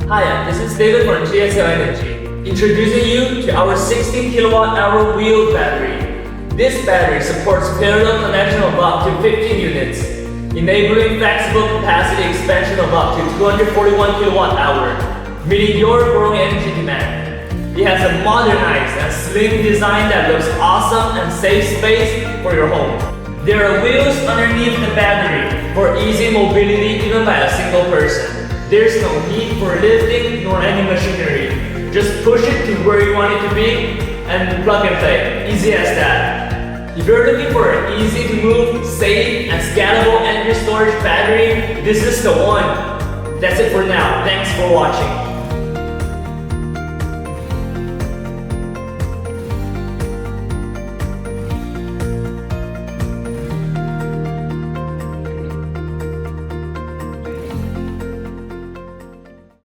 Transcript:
Hi, this is David from GSL Energy, introducing you to our 16 kWh wheeled battery. This battery supports parallel connection of up to 15 units, enabling flexible capacity expansion of up to 241 kWh, meeting your growing energy demand. It has a modernized and slim design that looks awesome and saves space for your home. There are wheels underneath the battery for easy mobility even by a single person. There's no need for lifting nor any machinery. Just push it to where you want it to be and plug and play. Easy as that. If you're looking for an easy to move, safe, and scalable energy storage battery, this is the one. That's it for now. Thanks for watching.